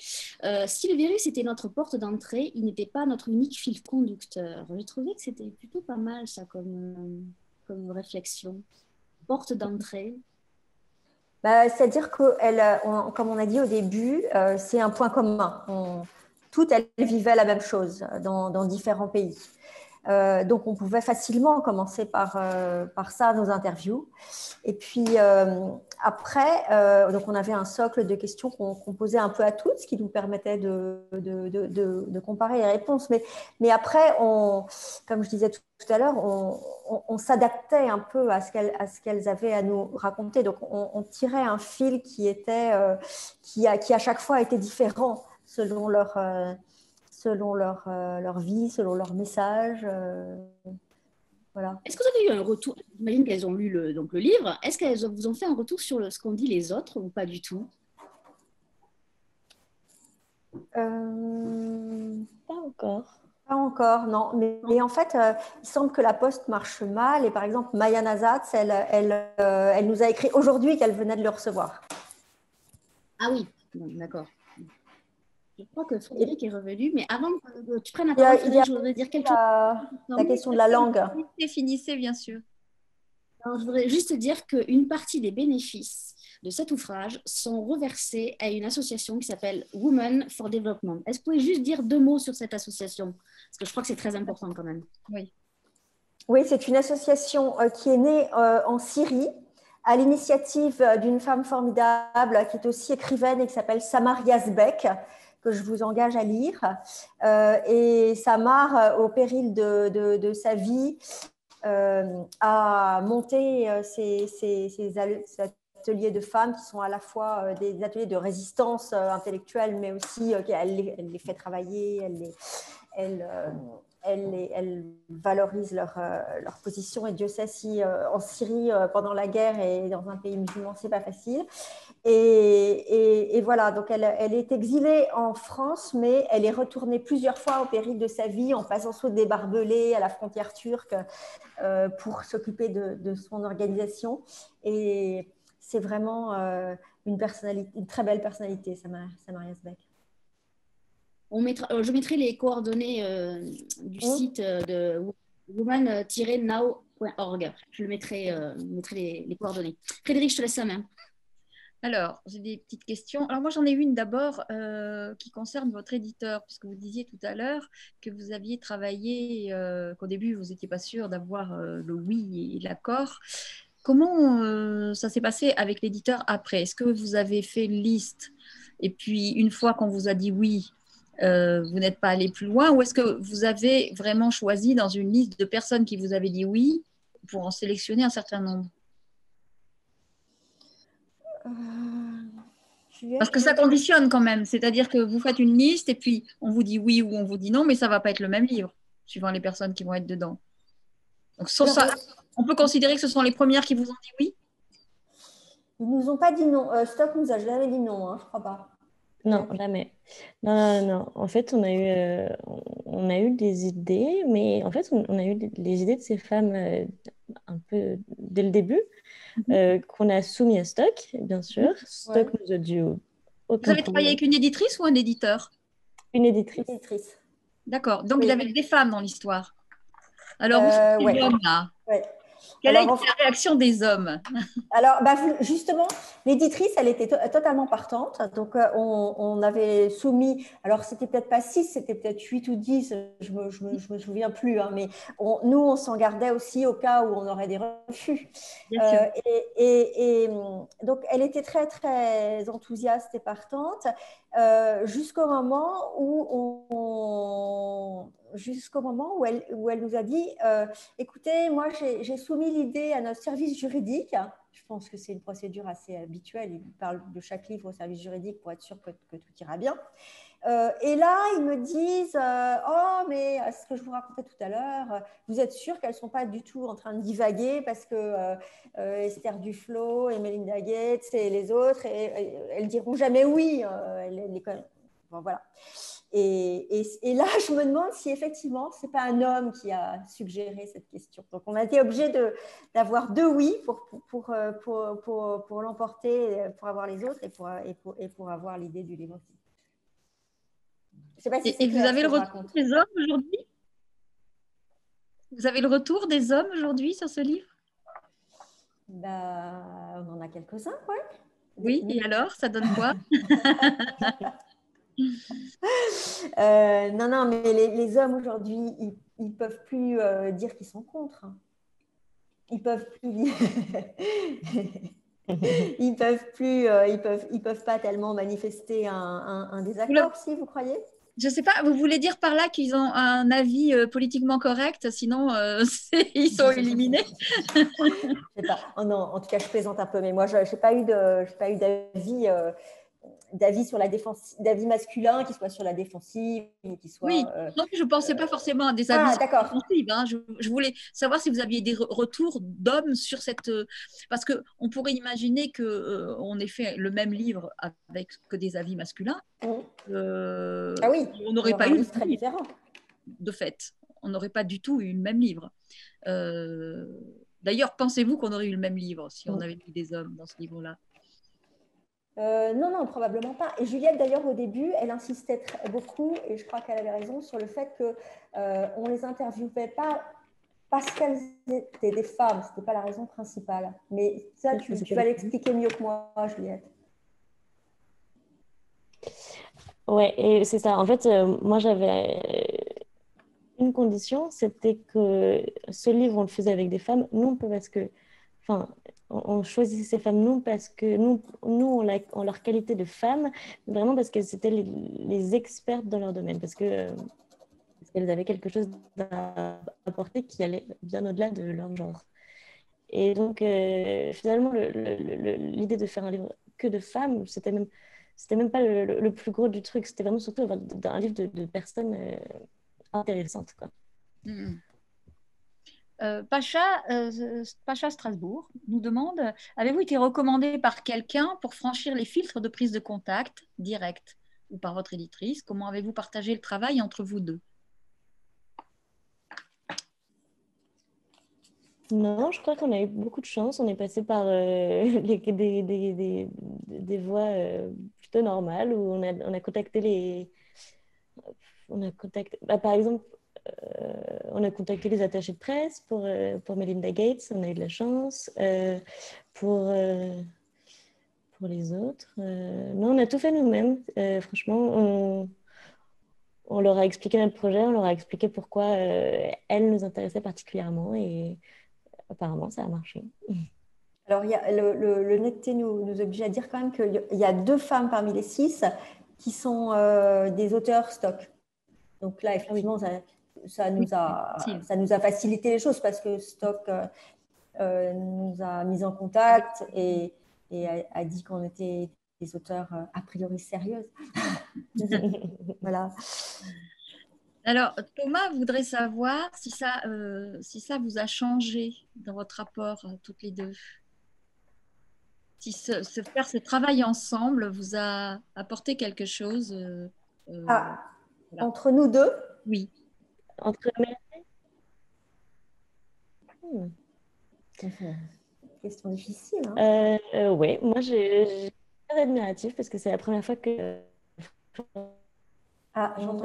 Si le virus était notre porte d'entrée, il n'était pas notre unique fil conducteur. J'ai trouvé que c'était plutôt pas mal ça comme réflexion. Porte d'entrée. C'est-à-dire que, comme on a dit au début, c'est un point commun. Toutes, elles vivaient la même chose dans différents pays. Donc, on pouvait facilement commencer par ça, nos interviews. Et puis, après, donc on avait un socle de questions qu'on posait un peu à toutes, ce qui nous permettait de comparer les réponses. Mais après, comme je disais tout à l'heure, on s'adaptait un peu à ce qu'elles avaient à nous raconter. Donc, on tirait un fil qui à chaque fois était différent selon leur vie, selon leur message. Voilà. Est-ce que vous avez eu un retour? J'imagine qu'elles ont lu le livre. Est-ce qu'elles vous ont fait un retour sur ce qu'ont dit les autres ou pas du tout? Pas encore. Pas encore, non. Mais en fait, il semble que la poste marche mal. Et par exemple, Maya Nazat, elle nous a écrit aujourd'hui qu'elle venait de le recevoir. Ah oui, d'accord. Je crois que Frédéric est revenu, mais avant que tu prennes la parole, Frédéric, je voudrais dire quelque chose. La question de la langue. Finissez, bien sûr. Alors, je voudrais juste dire qu'une partie des bénéfices de cet ouvrage sont reversés à une association qui s'appelle Women for Development. Est-ce que vous pouvez juste dire 2 mots sur cette association? Parce que je crois que c'est très important quand même. Oui, c'est une association qui est née en Syrie à l'initiative d'une femme formidable qui est aussi écrivaine et qui s'appelle Samar Yazbek, que je vous engage à lire. Et Samar, au péril de sa vie, a monté ces ateliers de femmes qui sont à la fois des ateliers de résistance intellectuelle, mais aussi elle les fait travailler, elle valorise leur position. Et Dieu sait si en Syrie, pendant la guerre et dans un pays musulman, c'est pas facile. Et voilà, donc elle est exilée en France, mais elle est retournée plusieurs fois au péril de sa vie en passant sous des barbelés à la frontière turque pour s'occuper de son organisation. Et c'est vraiment une très belle personnalité, Samar Yazbek. Je mettrai les coordonnées du site de woman-now.org. Je mettrai les coordonnées. Frédéric, je te laisse la main. Alors, j'ai des petites questions. Alors, moi, j'en ai une d'abord qui concerne votre éditeur, puisque vous disiez tout à l'heure que vous aviez travaillé, qu'au début, vous n'étiez pas sûr d'avoir le oui et l'accord. Comment ça s'est passé avec l'éditeur après? Est-ce que vous avez fait une liste et puis, une fois qu'on vous a dit oui, vous n'êtes pas allé plus loin, ou est-ce que vous avez vraiment choisi dans une liste de personnes qui vous avaient dit oui pour en sélectionner un certain nombre? Parce que ça conditionne quand même, c'est-à-dire que vous faites une liste et puis on vous dit oui ou on vous dit non, mais ça ne va pas être le même livre, suivant les personnes qui vont être dedans. Donc, on peut considérer que ce sont les premières qui vous ont dit oui? Ils ne nous ont pas dit non. Stock nous a jamais dit non, hein, je ne crois pas. Non, jamais. Non. En fait, on a eu des idées, mais en fait, on a eu les idées de ces femmes un peu dès le début, qu'on a soumis à Stock, bien sûr. Stock nous a dit aucun Vous avez travaillé avec une éditrice ou un éditeur? Une éditrice. D'accord. Donc, il y avait des femmes dans l'histoire. Alors, vous faites les hommes, là. Quelle a été la réaction des hommes? Alors, justement, l'éditrice, elle était totalement partante. Donc, on avait soumis, alors c'était peut-être pas 6, c'était peut-être 8 ou 10, je me souviens plus, hein, mais nous, on s'en gardait aussi au cas où on aurait des refus. Et donc, elle était très, très enthousiaste et partante jusqu'au moment où jusqu'au moment où elle nous a dit écoutez, moi j'ai soumis l'idée à notre service juridique. Je pense que c'est une procédure assez habituelle. Il parle de chaque livre au service juridique pour être sûr que tout ira bien. Et là, ils me disent oh, mais ce que je vous racontais tout à l'heure, vous êtes sûr qu'elles ne sont pas du tout en train de divaguer parce que Esther Duflo et Melinda Gates et les autres, elles diront jamais oui. Bon, voilà. Et là, je me demande si effectivement, ce n'est pas un homme qui a suggéré cette question. Donc, on a été obligé d'avoir 2 oui pour l'emporter, pour avoir les autres et pour avoir l'idée du livre aussi. Je sais pas si Et vous avez le retour des hommes aujourd'hui? Vous avez le retour des hommes aujourd'hui sur ce livre? Bah, on en a quelques-uns, ouais. Oui, et alors, ça donne quoi? Non, mais les hommes aujourd'hui, ils ne peuvent plus dire qu'ils sont contre. Ils peuvent plus dire... ils peuvent pas tellement manifester un désaccord, si vous croyez? Je ne sais pas, vous voulez dire par là qu'ils ont un avis politiquement correct, sinon ils sont éliminés? Je sais pas. Oh non, en tout cas, je plaisante un peu, mais moi, je n'ai pas eu d'avis sur la défense, d'avis masculin qui soit sur la défensive ou qui soit. Oui, non, je ne pensais pas forcément à des avis défensifs. Hein. Je voulais savoir si vous aviez des retours d'hommes sur cette. Parce qu'on pourrait imaginer qu'on ait fait le même livre avec que des avis masculins. Ah oui, on n'aurait pas eu livre très différent. De fait, on n'aurait pas du tout eu le même livre. D'ailleurs, pensez-vous qu'on aurait eu le même livre si on avait mis des hommes dans ce livre-là? Non, probablement pas. Et Juliette, d'ailleurs, au début, elle insistait beaucoup, et je crois qu'elle avait raison, sur le fait qu'on ne les interviewait pas parce qu'elles étaient des femmes. Ce n'était pas la raison principale. Mais ça, tu vas l'expliquer mieux que moi, Juliette. Ouais, et c'est ça. En fait, moi, j'avais une condition, c'était que ce livre, on le faisait avec des femmes, non pas parce que... Enfin, on choisissait ces femmes non parce que nous en leur qualité de femmes, mais vraiment parce qu'elles étaient les expertes dans leur domaine, parce qu'elles avaient quelque chose à apporter qui allait bien au-delà de leur genre. Et donc, finalement, l'idée de faire un livre que de femmes, c'était même pas le plus gros du truc, c'était vraiment surtout un livre de personnes intéressantes, quoi. Pacha Strasbourg nous demande, avez-vous été recommandé par quelqu'un pour franchir les filtres de prise de contact direct ou par votre éditrice? Comment avez-vous partagé le travail entre vous deux? Non, je crois qu'on a eu beaucoup de chance. On est passé par des voies plutôt normales où on a contacté par exemple, on a contacté les attachés de presse pour Melinda Gates, on a eu de la chance. Pour les autres, non, on a tout fait nous-mêmes. Franchement, on leur a expliqué notre projet, on leur a expliqué pourquoi elles nous intéressaient particulièrement et apparemment, ça a marché. Alors, l'honnêteté nous oblige à dire quand même qu'il y a 2 femmes parmi les 6 qui sont des auteurs stock. Donc là, effectivement, ça nous a facilité les choses parce que Stock nous a mis en contact et a dit qu'on était des auteurs a priori sérieuses. Voilà. Alors, Thomas voudrait savoir si ça vous a changé dans votre rapport toutes les deux. Si faire ce travail ensemble vous a apporté quelque chose. Voilà. Entre nous deux? Oui. Entre Question difficile. Oui, moi, j'ai très admiratif parce que c'est la première fois que... j'entends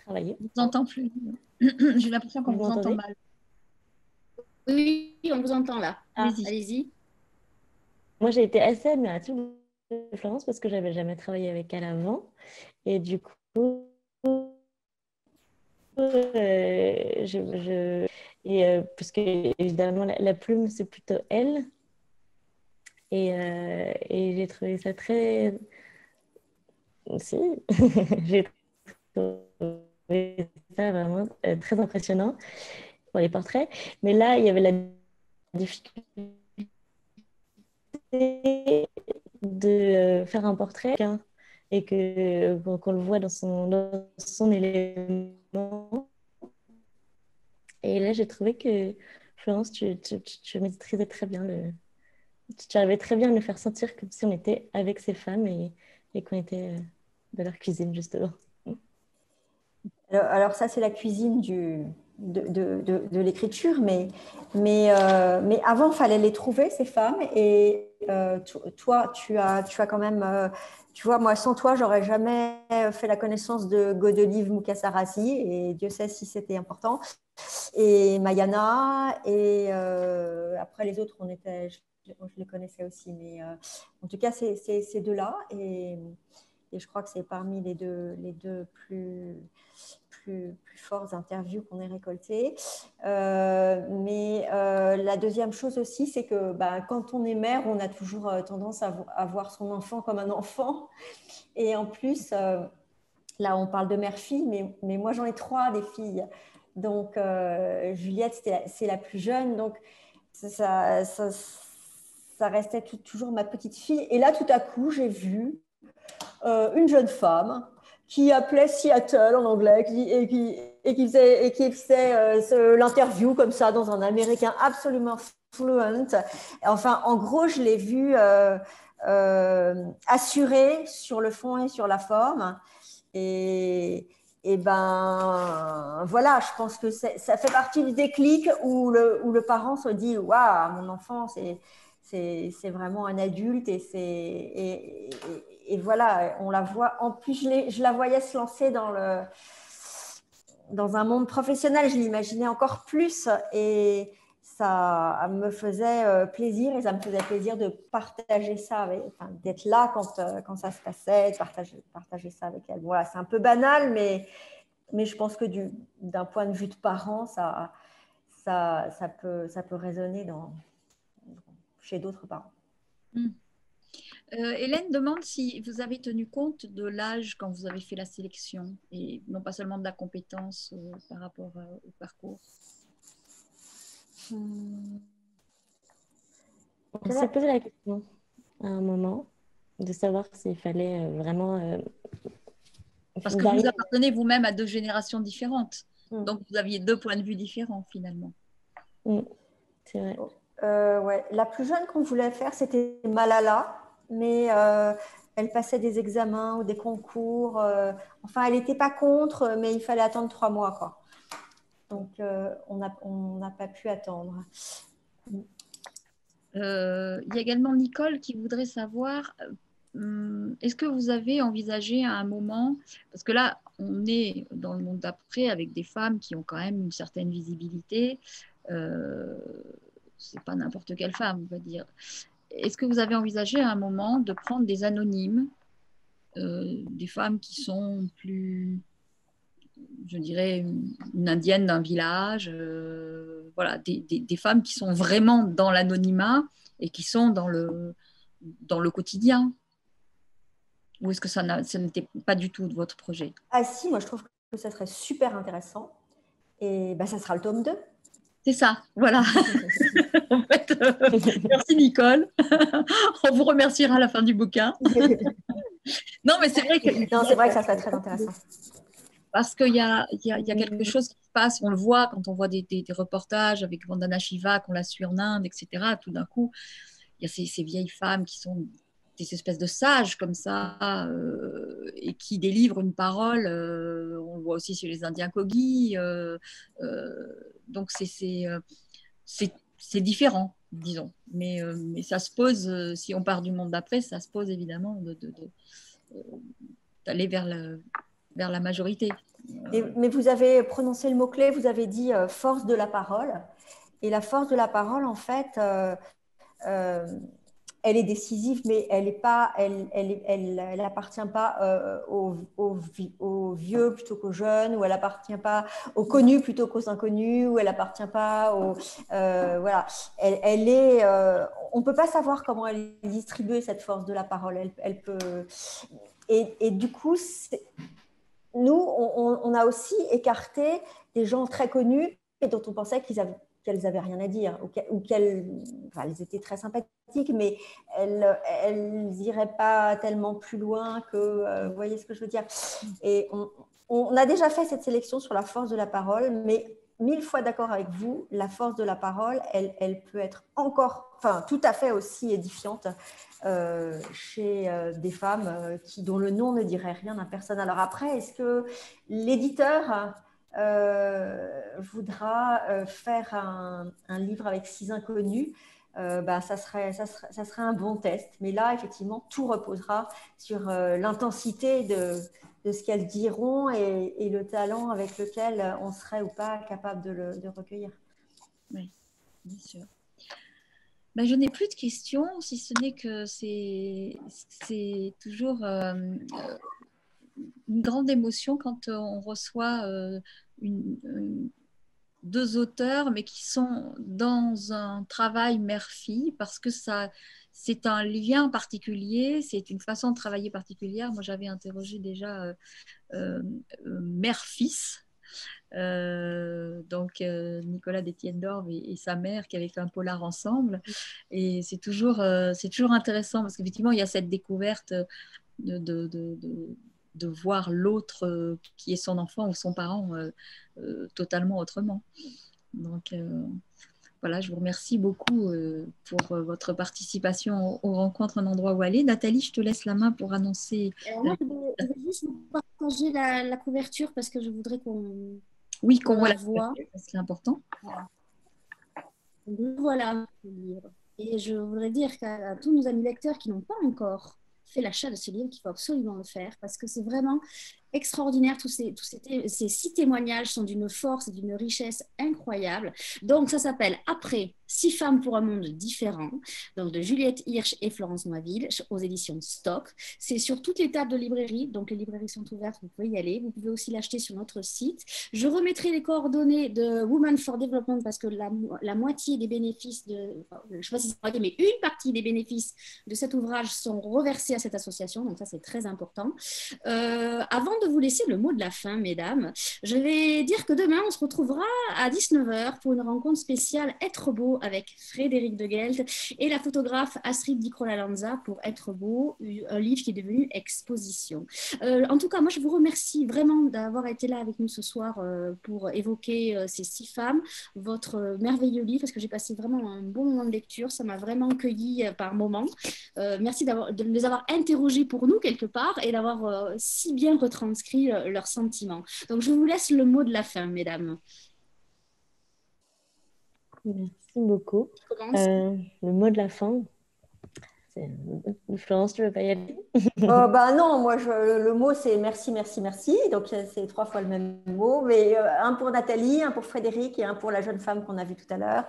travailler. On ne vous entend plus. J'ai l'impression qu'on vous entend mal. Oui, on vous entend là. Allez-y. Moi, j'ai été assez admirative de Florence parce que je n'avais jamais travaillé avec elle avant. Et du coup, parce que évidemment, la plume, c'est plutôt elle. Et j'ai trouvé ça très... Si, j'ai trouvé ça vraiment très impressionnant pour les portraits. Mais là, il y avait la difficulté de faire un portrait et qu'on le voit dans son élément. Et là, j'ai trouvé que Florence, tu maîtrisais très bien tu arrivais très bien à le faire sentir comme si on était avec ces femmes et qu'on était dans leur cuisine, justement. Alors ça, c'est la cuisine de l'écriture, mais avant, il fallait les trouver, ces femmes. Et toi, tu as quand même... tu vois, moi, sans toi, j'aurais jamais fait la connaissance de Godelieve Moukassarasi, et Dieu sait si c'était important. Et Mayana, et après les autres, je les connaissais aussi. Mais en tout cas, c'est ces deux-là. Et je crois que c'est parmi les deux plus fortes interviews qu'on ait récoltées. Mais la deuxième chose aussi, c'est que quand on est mère, on a toujours tendance à voir son enfant comme un enfant. Et en plus, là, on parle de mère-fille, mais moi, j'en ai 3 des filles. Donc, Juliette, c'est la plus jeune. Donc, ça restait toujours ma petite fille. Et là, tout à coup, j'ai vu une jeune femme qui appelait Seattle en anglais et qui faisait l'interview comme ça dans un américain absolument fluent. Enfin, en gros, je l'ai vue assurée sur le fond et sur la forme. Et voilà, je pense que ça fait partie du déclic où le parent se dit waouh, mon enfant, c'est vraiment un adulte et voilà, on la voit. En plus, je la voyais se lancer dans un monde professionnel, je l'imaginais encore plus et ça me faisait plaisir et ça me faisait plaisir de partager ça, d'être là quand ça se passait, de partager ça avec elle. Voilà, c'est un peu banal, mais je pense que d'un point de vue de parent, ça peut résonner chez d'autres parents. Hélène demande si vous avez tenu compte de l'âge quand vous avez fait la sélection et non pas seulement de la compétence par rapport au parcours. On s'est posé la question à un moment de savoir s'il fallait vraiment... Parce que vous appartenez vous-même à 2 générations différentes. Donc, vous aviez 2 points de vue différents, finalement. C'est vrai. Ouais. La plus jeune qu'on voulait faire, c'était Malala, mais elle passait des examens ou des concours. Enfin, elle n'était pas contre, mais il fallait attendre 3 mois, quoi. Donc, on n'a pas pu attendre. Il y a également Nicole qui voudrait savoir, est-ce que vous avez envisagé à un moment, parce que là, on est dans le monde d'après avec des femmes qui ont quand même une certaine visibilité, c'est pas n'importe quelle femme, on va dire. Est-ce que vous avez envisagé à un moment de prendre des anonymes, des femmes qui sont plus, je dirais, une indienne d'un village, voilà, des femmes qui sont vraiment dans l'anonymat et qui sont dans le quotidien? Ou est-ce que ça n'était pas du tout de votre projet? Ah si, moi je trouve que ça serait super intéressant. Et ça sera le tome 2. C'est ça, voilà. En fait, merci Nicole. On vous remerciera à la fin du bouquin. Non, mais c'est vrai que... Non, c'est vrai que ça serait très intéressant. Parce qu'il y a quelque chose qui se passe, on le voit quand on voit des reportages avec Vandana Shiva, qu'on la suit en Inde, etc. Tout d'un coup, il y a ces vieilles femmes qui sont des espèces de sages comme ça, et qui délivrent une parole. On le voit aussi chez les Indiens Kogi. Donc, c'est différent, disons. Mais ça se pose, si on part du monde d'après, ça se pose évidemment d'aller vers la majorité. Mais vous avez prononcé le mot-clé, vous avez dit force de la parole. Et la force de la parole, en fait, elle est décisive, mais elle appartient pas aux vieux plutôt qu'aux jeunes, ou elle appartient pas aux connus plutôt qu'aux inconnus, ou elle appartient pas aux voilà. Elle est, on peut pas savoir comment elle est distribuée cette force de la parole. Elle peut et du coup nous, on a aussi écarté des gens très connus et dont on pensait qu'elles n'avaient rien à dire, ou qu'elles elles étaient très sympathiques, mais elles n'iraient pas tellement plus loin que, vous voyez ce que je veux dire. Et on a déjà fait cette sélection sur la force de la parole, mais 1000 fois d'accord avec vous, la force de la parole, elle peut être tout à fait aussi édifiante chez des femmes dont le nom ne dirait rien à personne. Alors après, est-ce que l'éditeur voudra faire un livre avec 6 inconnus? Ça serait un bon test. Mais là, effectivement, tout reposera sur l'intensité de ce qu'elles diront et le talent avec lequel on serait ou pas capable de recueillir. Oui, bien sûr. Je n'ai plus de questions, si ce n'est que c'est toujours une grande émotion quand on reçoit deux auteurs, mais qui sont dans un travail mère-fille, parce que c'est un lien particulier, c'est une façon de travailler particulière. Moi, j'avais interrogé déjà mère-fils. Nicolas Détienne-Dorve et sa mère qui avaient fait un polar ensemble, et c'est toujours intéressant parce qu'effectivement il y a cette découverte de voir l'autre qui est son enfant ou son parent totalement autrement. Donc voilà, je vous remercie beaucoup pour votre participation aux rencontres Un endroit où aller. Nathalie, je te laisse la main pour annoncer. Moi, je vais juste vous partager la couverture parce que je voudrais qu'on voit la voit. C'est important. Voilà le livre. Et je voudrais dire qu'à tous nos amis lecteurs qui n'ont pas encore fait l'achat de ce livre, qu'il faut absolument le faire parce que c'est vraiment extraordinaire. Tous ces 6 témoignages sont d'une force et d'une richesse incroyable. Donc, ça s'appelle Après, 6 femmes pour un monde différent, donc de Juliette Hirsch et Florence Noisville, aux éditions Stock. C'est sur toutes les tables de librairie, donc les librairies sont ouvertes, vous pouvez y aller. Vous pouvez aussi l'acheter sur notre site. Je remettrai les coordonnées de Women for Development parce que la moitié des bénéfices, je ne sais pas si c'est vrai, mais une partie des bénéfices de cet ouvrage sont reversés à cette association, donc ça c'est très important. Avant de vous laisser le mot de la fin, mesdames, je vais dire que demain, on se retrouvera à 19h pour une rencontre spéciale Être beau avec Frédéric de Gelt et la photographe Astrid Di Crolla-Lanza pour Être beau, un livre qui est devenu exposition. En tout cas, moi, je vous remercie vraiment d'avoir été là avec nous ce soir pour évoquer ces 6 femmes, votre merveilleux livre, parce que j'ai passé vraiment un bon moment de lecture. Ça m'a vraiment cueilli par moments. Merci de les avoir interrogés pour nous quelque part et d'avoir si bien retranscrit leurs sentiments. Donc, je vous laisse le mot de la fin, mesdames. Merci beaucoup. Le mot de la fin, c'est... Florence, tu veux pas y aller? Non, moi, le mot, c'est merci, merci, merci. Donc, c'est 3 fois le même mot, mais un pour Nathalie, un pour Frédéric et un pour la jeune femme qu'on a vue tout à l'heure.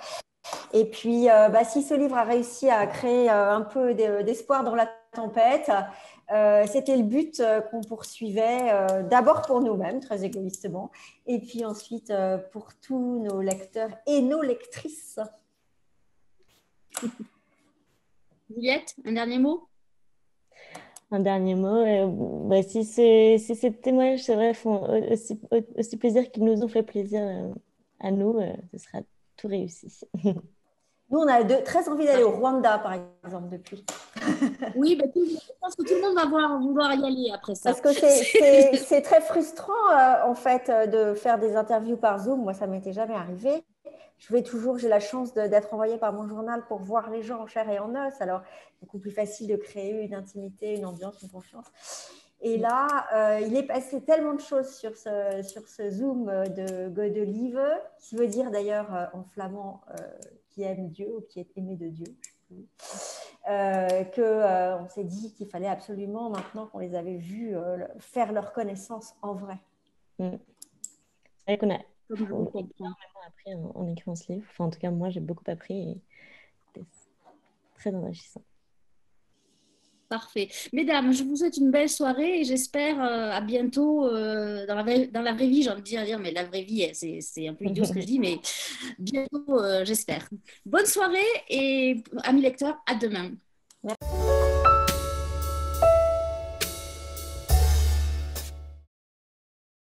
Et puis, si ce livre a réussi à créer un peu d'espoir dans la tempête, c'était le but qu'on poursuivait d'abord pour nous-mêmes, très égoïstement, et puis ensuite pour tous nos lecteurs et nos lectrices. Juliette, un dernier mot? Un dernier mot. Si ces témoignages, c'est vrai, font aussi plaisir qu'ils nous ont fait plaisir à nous, ce sera tout réussi. Nous, on a très envie d'aller au Rwanda, par exemple, depuis. Oui, je pense que tout le monde va vouloir y aller après ça. Parce que c'est très frustrant, en fait, de faire des interviews par Zoom. Moi, ça ne m'était jamais arrivé. J'ai la chance d'être envoyée par mon journal pour voir les gens en chair et en os. Alors, beaucoup plus facile de créer une intimité, une ambiance, une confiance. Et là, il est passé tellement de choses sur ce Zoom de Godelieve, qui veut dire d'ailleurs en flamand qui aime Dieu ou qui est aimé de Dieu. Qu'on s'est dit qu'il fallait absolument, maintenant qu'on les avait vus, faire leur connaissance en vrai. C'est vrai qu'on a énormément appris en écrivant ce livre. Enfin, en tout cas, moi, j'ai beaucoup appris et c'était très enrichissant. Parfait. Mesdames, je vous souhaite une belle soirée et j'espère à bientôt dans la vraie vie, j'ai envie de dire, mais la vraie vie, c'est un peu idiot ce que je dis, mais bientôt, j'espère. Bonne soirée et amis lecteurs, à demain.